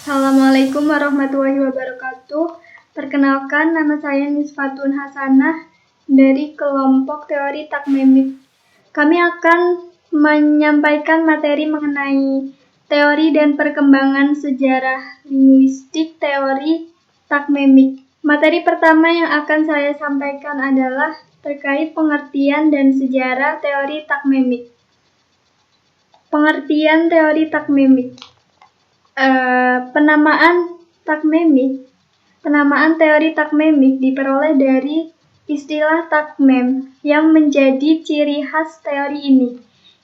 Assalamualaikum warahmatullahi wabarakatuh. Perkenalkan, nama saya Nisfatun Hasanah dari kelompok teori takmemik. Kami akan menyampaikan materi mengenai teori dan perkembangan sejarah linguistik teori takmemik. Materi pertama yang akan saya sampaikan adalah terkait pengertian dan sejarah teori takmemik. Pengertian teori takmemik. Penamaan teori takmemik diperoleh dari istilah takmem yang menjadi ciri khas teori ini.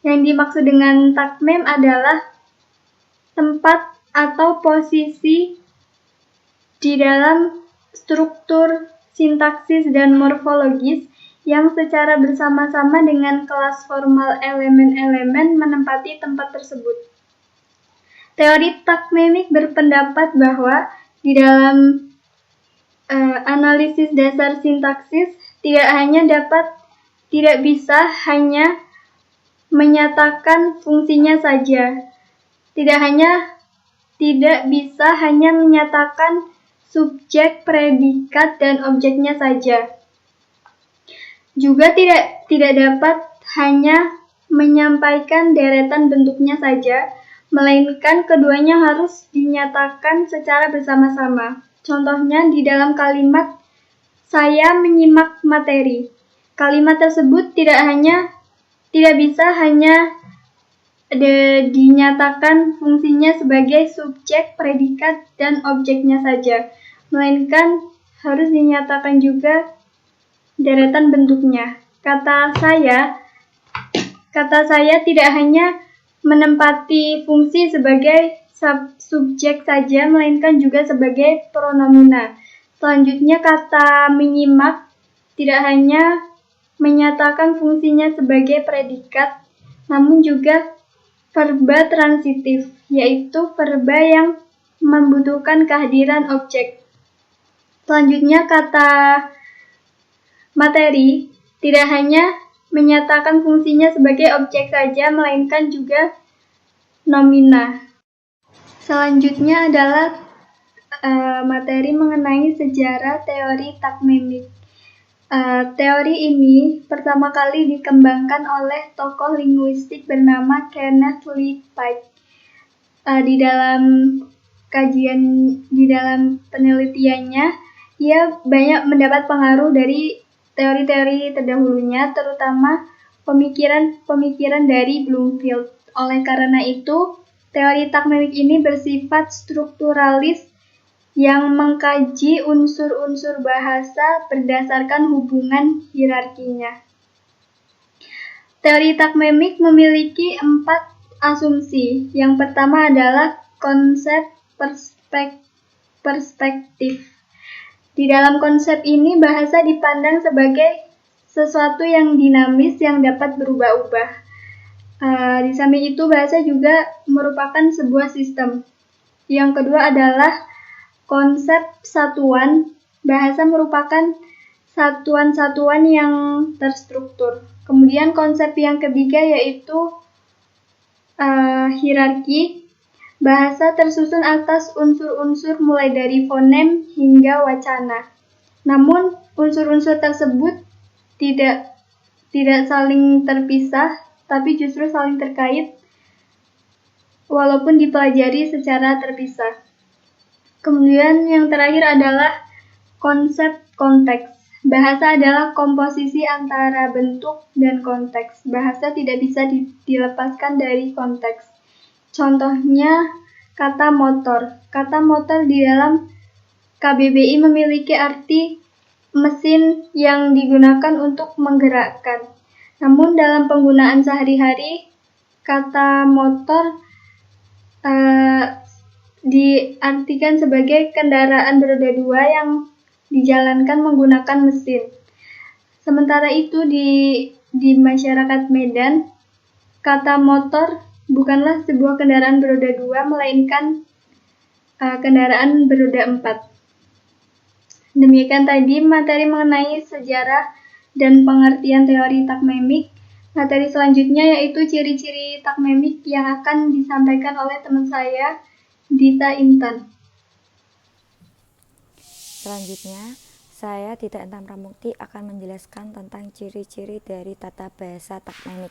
Yang dimaksud dengan takmem adalah tempat atau posisi di dalam struktur sintaksis dan morfologis yang secara bersama-sama dengan kelas formal elemen-elemen menempati tempat tersebut. Teori takmemik berpendapat bahwa di dalam analisis dasar sintaksis tidak bisa hanya menyatakan fungsinya saja. Tidak bisa hanya menyatakan subjek, predikat, dan objeknya saja. Juga tidak dapat hanya menyampaikan deretan bentuknya saja, melainkan keduanya harus dinyatakan secara bersama-sama. Contohnya di dalam kalimat "saya menyimak materi". Kalimat tersebut tidak bisa hanya dinyatakan fungsinya sebagai subjek, predikat, dan objeknya saja, melainkan harus dinyatakan juga deretan bentuknya. Kata saya tidak hanya menempati fungsi sebagai subjek saja, melainkan juga sebagai pronomina. Selanjutnya, kata menyimak tidak hanya menyatakan fungsinya sebagai predikat, namun juga verba transitif, yaitu verba yang membutuhkan kehadiran objek. Selanjutnya, kata materi tidak hanya menyatakan fungsinya sebagai objek saja, melainkan juga nomina. Selanjutnya adalah materi mengenai sejarah teori takmemik. Teori ini pertama kali dikembangkan oleh tokoh linguistik bernama Kenneth Lee Pike. Di dalam penelitiannya, ia banyak mendapat pengaruh dari teori-teori terdahulunya, terutama pemikiran dari Bloomfield. Oleh karena itu, teori takmemik ini bersifat strukturalis yang mengkaji unsur-unsur bahasa berdasarkan hubungan hierarkinya. Teori takmemik memiliki 4 asumsi. Yang pertama adalah konsep perspektif. Di dalam konsep ini, bahasa dipandang sebagai sesuatu yang dinamis yang dapat berubah-ubah. Di samping itu, bahasa juga merupakan sebuah sistem. Yang kedua adalah konsep satuan. Bahasa merupakan satuan-satuan yang terstruktur. Kemudian konsep yang ketiga yaitu hierarki. Bahasa tersusun atas unsur-unsur mulai dari fonem hingga wacana. Namun, unsur-unsur tersebut tidak saling terpisah, tapi justru saling terkait walaupun dipelajari secara terpisah. Kemudian yang terakhir adalah konsep konteks. Bahasa adalah komposisi antara bentuk dan konteks. Bahasa tidak bisa dilepaskan dari konteks. Contohnya, kata motor. Kata motor di dalam KBBI memiliki arti mesin yang digunakan untuk menggerakkan. Namun dalam penggunaan sehari-hari, kata motor diartikan sebagai kendaraan beroda dua yang dijalankan menggunakan mesin. Sementara itu di masyarakat Medan, kata motor bukanlah sebuah kendaraan beroda dua, melainkan kendaraan beroda 4. Demikian tadi materi mengenai sejarah dan pengertian teori takmemik. Materi selanjutnya yaitu ciri-ciri takmemik yang akan disampaikan oleh teman saya, Dita Intan. Selanjutnya, saya Dita Intan Pramukti akan menjelaskan tentang ciri-ciri dari tata bahasa takmimik.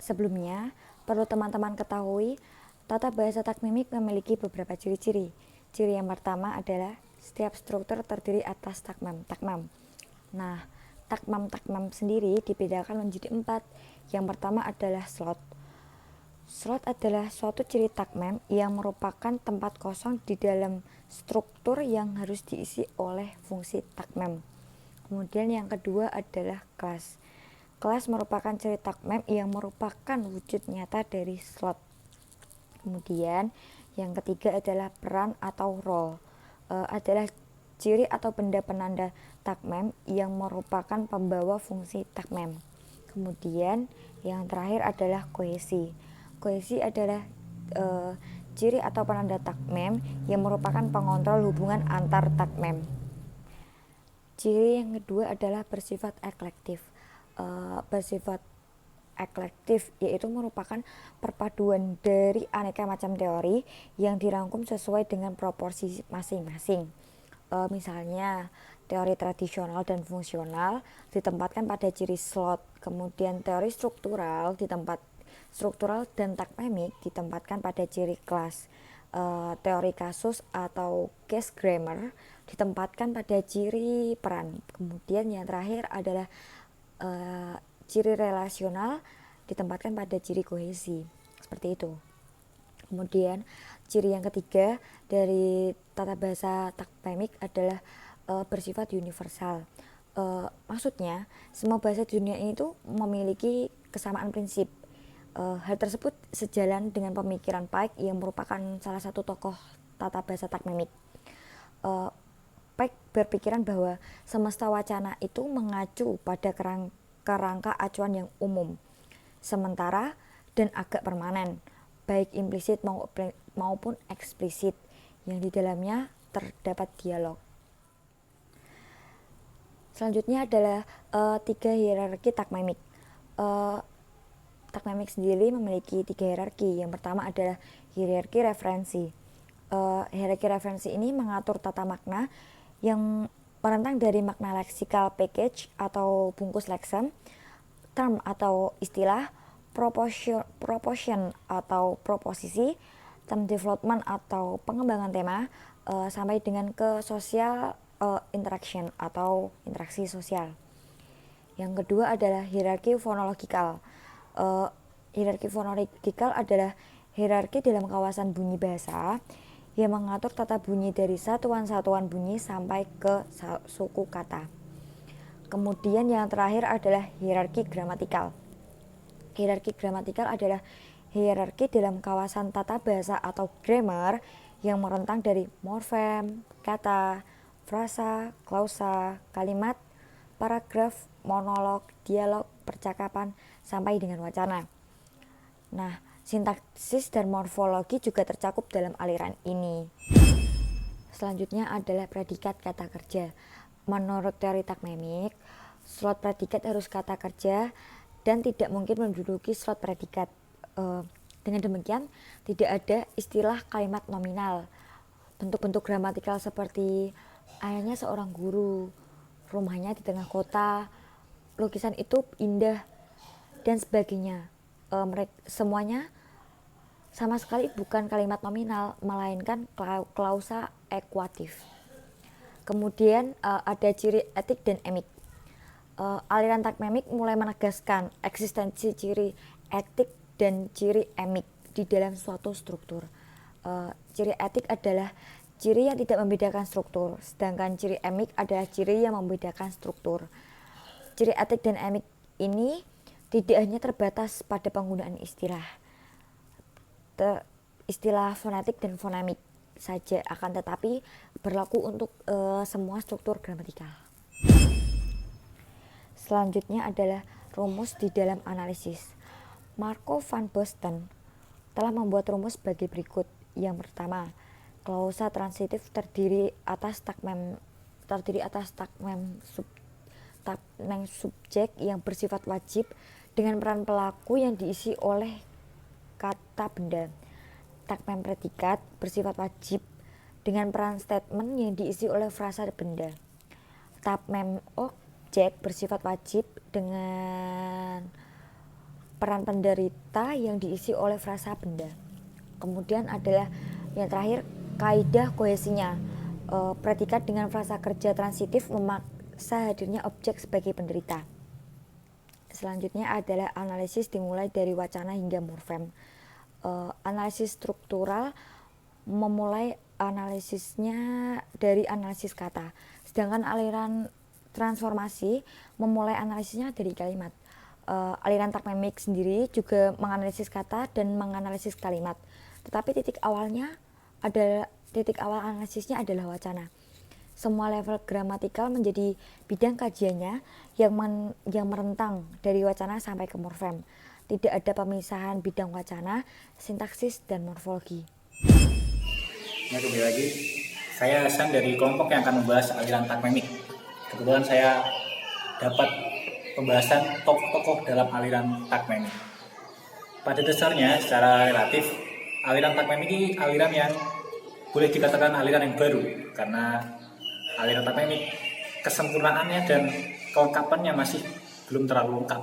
Sebelumnya, perlu teman-teman ketahui, tata bahasa takmimik memiliki beberapa ciri-ciri. Ciri yang pertama adalah setiap struktur terdiri atas takmam. Nah, takmam sendiri dibedakan menjadi 4. Yang pertama adalah slot. Slot adalah suatu ciri takmam yang merupakan tempat kosong di dalam struktur yang harus diisi oleh fungsi takmam. Kemudian yang kedua adalah kelas. Kelas merupakan ciri takmam yang merupakan wujud nyata dari slot. Kemudian yang ketiga adalah peran atau role. Adalah ciri atau benda penanda takmam yang merupakan pembawa fungsi takmam. Kemudian yang terakhir adalah kohesi. Kohesi adalah ciri atau penanda takmam yang merupakan pengontrol hubungan antar takmam. Ciri yang kedua adalah bersifat eklektif. Bersifat eklektif yaitu merupakan perpaduan dari aneka macam teori yang dirangkum sesuai dengan proporsi masing-masing. Misalnya teori tradisional dan fungsional ditempatkan pada ciri slot, kemudian teori struktural dan takmamik ditempatkan pada ciri kelas. Teori kasus atau case grammar ditempatkan pada ciri peran. Kemudian yang terakhir adalah ciri relasional ditempatkan pada ciri kohesi. Seperti itu. Kemudian ciri yang ketiga dari tata bahasa takmamik adalah bersifat universal. Maksudnya semua bahasa di dunia ini tuh memiliki kesamaan prinsip. Hal tersebut sejalan dengan pemikiran Pike yang merupakan salah satu tokoh tata bahasa takmamik. Pike berpikiran bahwa semesta wacana itu mengacu pada kerangka acuan yang umum, sementara dan agak permanen, baik implisit maupun eksplisit, yang di dalamnya terdapat dialog. Selanjutnya adalah 3 hierarki takmamik. Takmamik sendiri memiliki 3 hierarki. Yang pertama adalah hierarki referensi. Hierarki referensi ini mengatur tata makna yang merentang dari makna leksikal package atau bungkus leksem, term atau istilah, proportion atau proposisi, term development atau pengembangan tema, sampai dengan ke social interaction atau interaksi sosial. Yang kedua adalah hierarki fonologikal. Hierarki fonologikal adalah hierarki dalam kawasan bunyi bahasa yang mengatur tata bunyi dari satuan-satuan bunyi sampai ke suku kata. Kemudian yang terakhir adalah hierarki gramatikal. Hierarki gramatikal adalah hierarki dalam kawasan tata bahasa atau grammar yang merentang dari morfem, kata, frasa, klausa, kalimat, paragraf, monolog, dialog, percakapan, sampai dengan wacana. Nah, sintaksis dan morfologi juga tercakup dalam aliran ini. Selanjutnya adalah predikat kata kerja. Menurut teori takmamik, slot predikat harus kata kerja dan tidak mungkin menduduki slot predikat. Dengan demikian, tidak ada istilah kalimat nominal. Bentuk-bentuk gramatikal seperti ayahnya seorang guru, rumahnya di tengah kota, lukisan itu indah, dan sebagainya. Semuanya sama sekali bukan kalimat nominal, melainkan klausa ekuatif. Kemudian ada ciri etik dan emik. Aliran takmamik mulai menegaskan eksistensi ciri etik dan ciri emik di dalam suatu struktur. Ciri etik adalah ciri yang tidak membedakan struktur, sedangkan ciri emik adalah ciri yang membedakan struktur. Ciri etik dan emik ini tidak hanya terbatas pada penggunaan istilah fonetik dan fonemik saja, akan tetapi berlaku untuk semua struktur gramatikal. Selanjutnya adalah rumus di dalam analisis. Marco van Basten telah membuat rumus sebagai berikut. Yang pertama, klausa transitif terdiri atas takmam subjek yang bersifat wajib dengan peran pelaku yang diisi oleh kata benda. tag mem predikat bersifat wajib dengan peran statement yang diisi oleh frasa benda. Tag mem objek bersifat wajib dengan peran penderita yang diisi oleh frasa benda. Kemudian adalah yang terakhir kaidah kohesinya. Predikat dengan frasa kerja transitif memaksa hadirnya objek sebagai penderita. Selanjutnya adalah analisis dimulai dari wacana hingga morfem. Analisis struktural memulai analisisnya dari analisis kata, sedangkan aliran transformasi memulai analisisnya dari kalimat. Aliran tagmemik sendiri juga menganalisis kata dan menganalisis kalimat, tetapi titik awal analisisnya adalah wacana. Semua level gramatikal menjadi bidang kajiannya yang merentang dari wacana sampai ke morfem. Tidak ada pemisahan bidang wacana, sintaksis, dan morfologi. Ya, kembali lagi, saya Hasan dari kelompok yang akan membahas aliran tagmemik. Kebetulan saya dapat pembahasan tokoh-tokoh dalam aliran tagmemik. Pada dasarnya, secara relatif, aliran tagmemik ini aliran yang boleh dikatakan aliran yang baru, karena aliran tagmemik kesempurnaannya dan kelengkapannya masih belum terlalu lengkap.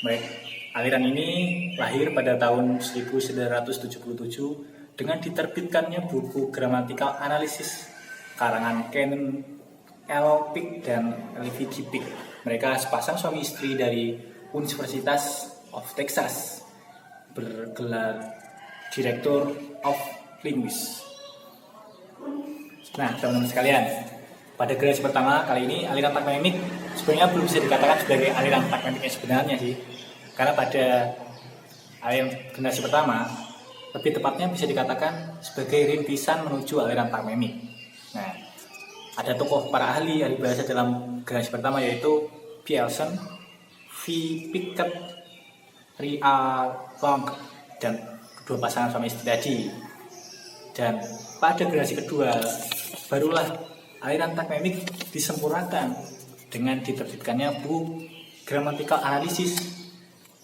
Baik, aliran ini lahir pada tahun 1977 dengan diterbitkannya buku Grammatical Analysis karangan Kenan L. Peck dan Levi G. Peck. Mereka sepasang suami istri dari Universitas of Texas, bergelar Director of Linguistics. Nah, teman-teman sekalian, pada generasi pertama kali ini aliran tagmemik sebenarnya belum bisa dikatakan sebagai aliran tagmemik yang sebenarnya sih, karena pada aliran generasi pertama lebih tepatnya bisa dikatakan sebagai rintisan menuju aliran tagmemik. Nah, ada tokoh para ahli bahasa dalam generasi pertama yaitu Pearson, V. Pickett, Ria Long, dan kedua pasangan suami istri tadi. Dan pada generasi kedua barulah aliran tagmemik disempurnakan dengan diterbitkannya buku Grammatical Analysis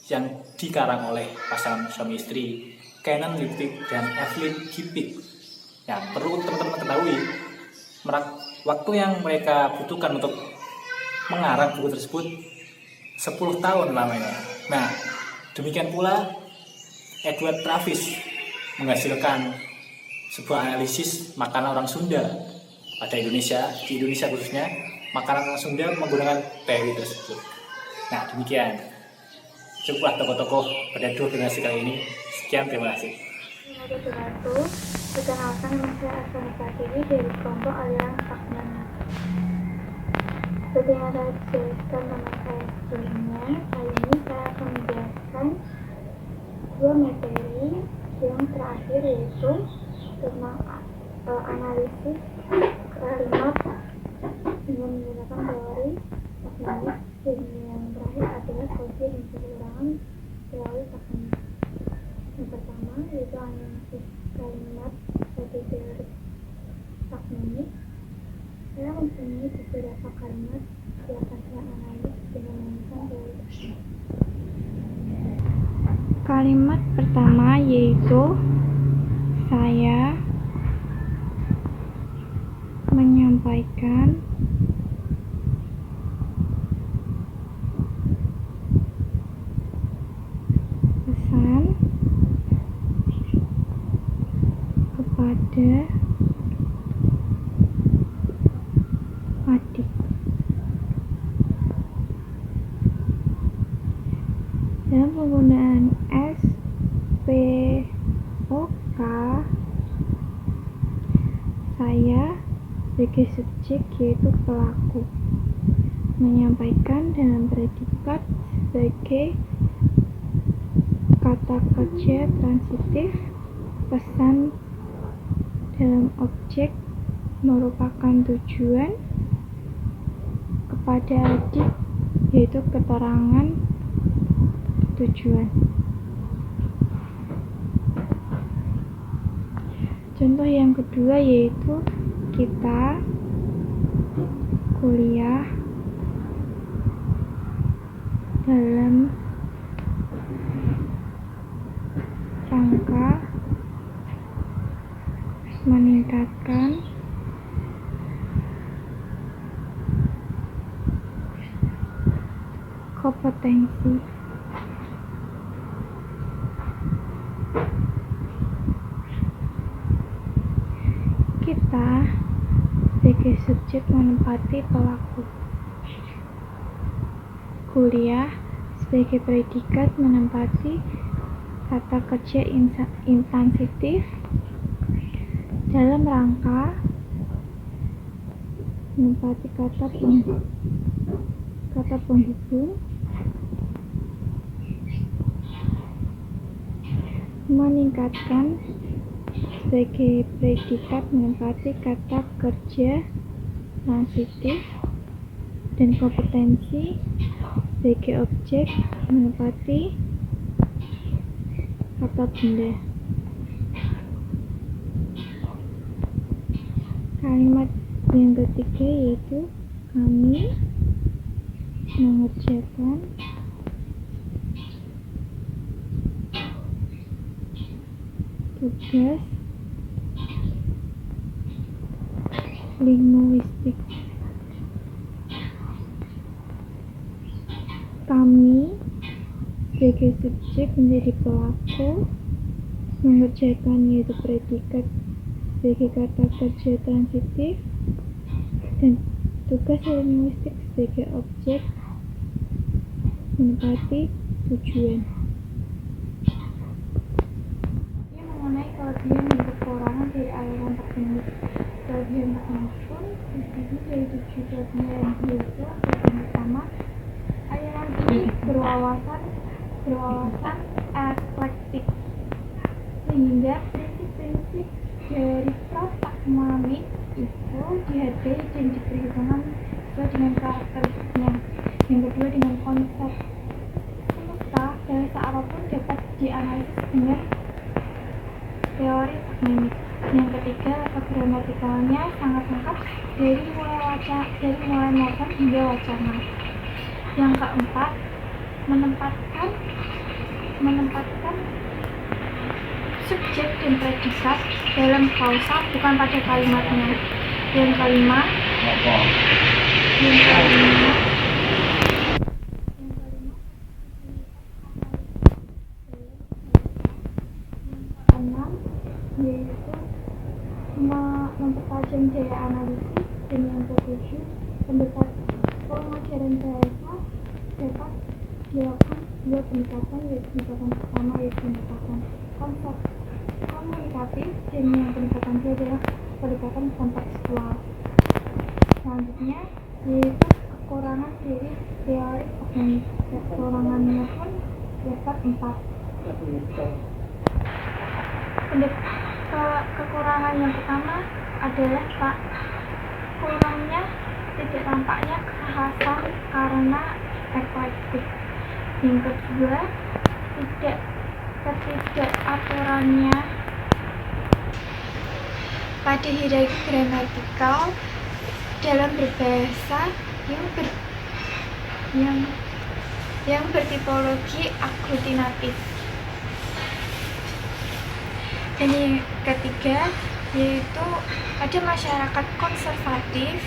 yang dikarang oleh pasangan suami istri Kenan Lippick dan Evelyn Gippik. Yang perlu teman-teman ketahui, waktu yang mereka butuhkan untuk mengarang buku tersebut 10 tahun lamanya. Nah, demikian pula Edward Travis menghasilkan sebuah analisis makanan orang Sunda pada Indonesia, di Indonesia khususnya, makanan orang Sunda menggunakan teori tersebut. Nah, demikian. Cukuplah tokoh-tokoh pada dua generasi kali ini. Sekian, terima kasih. Perkenalkan, nama saya Asana Pratiri dari kelompok aliran tagmemik. Seperti yang saya jelaskan nama saya sebelumnya, kali ini saya akan menjelaskan dua materi. Yang terakhir yaitu tentang analisis kalimat dengan menggunakan teori tagmemik, dan yang terakhir adalah kelebihan dan kekurangan teori tagmemik. Yang pertama yaitu analisis kalimat dari teori tagmemik. Saya mempunyai beberapa kalimat yang akan saya analis dengan menggunakan teori tagmemik. Kalimat pertama yaitu saya menyampaikan pesan kepada adik. Dalam penggunaan SPOK, saya sebagai subjek yaitu pelaku menyampaikan dengan predikat sebagai kata kerja transitif. Pesan dalam objek merupakan tujuan kepada adik yaitu keterangan tujuan. Contoh yang kedua yaitu kita kuliah dalam rangka Kompetensi. Kita sebagai subjek menempati pelaku. Kuliah sebagai predikat menempati kata kerja intransitif dalam rangka menempati kata penghubung. Meningkatkan sebagai predikat menempati kata kerja transitif, dan kompetensi sebagai objek menempati kata benda. Kalimat yang ketiga yaitu kami mengerjakan tugas linguistik. Kami sebagai subjek menjadi pelaku, mengerjakan yaitu predikat sebagai kata kerja transitif, dan tugas linguistik sebagai objek menempati tujuan. Ini mengenai kelebihan dan kekurangan dari aliran teknik. Kelebihan teknik pun terdiri dari 7 kelebihan, yaitu yang pertama, aliran ini berwawasan eklektik, sehingga prinsip-prinsip dari pragmatik itu dihargai dan diperhitungkan sesuai dengan karakteristiknya. Yang kedua, dengan konsep semesta, bahasa apapun dapat dianalisis dengan teori teknik. Yang ketiga, gramatikalnya sangat lengkap dari mulai moton hingga wacana. Yang keempat, menempatkan subjek dan predikat dalam klausa, bukan pada kalimatnya. Yang kelima, keenam, yaitu mempertajam daya analisis. Dan yang ketujuh, pengajaran bahasa dapat dilakukan dua pendekatan, yaitu pendekatan pertama yaitu pendekatan konsep komunikatif, dan yang pendekatan kedua adalah pendekatan kontekstual. Selanjutnya yaitu kekurangan dari teori teknik. Kekurangannya pun dapat 4. Kekurangan yang pertama adalah kurangnya tidak tampaknya kekhasan karena eklektik. Yang kedua, ketidakaturannya pada hierarki gramatikal dalam berbahasa yang bertipologi aglutinatif. Dan yang ketiga yaitu pada masyarakat konservatif,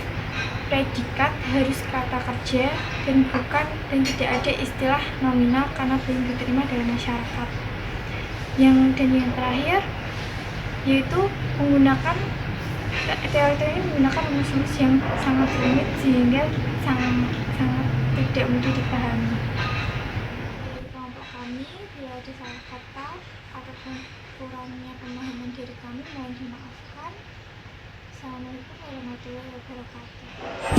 predikat harus kata kerja dan tidak ada istilah nominal karena belum diterima dalam masyarakat. Yang terakhir yaitu menggunakan teori-teori menggunakan rumus-rumus yang sangat rumit sehingga sangat tidak mudah dipahami. Dari kelompok kami, bila ada salah kata ataupun kurangnya pemahaman dari kami, mohon dimaafkan. Assalamualaikum warahmatullahi wabarakatuh.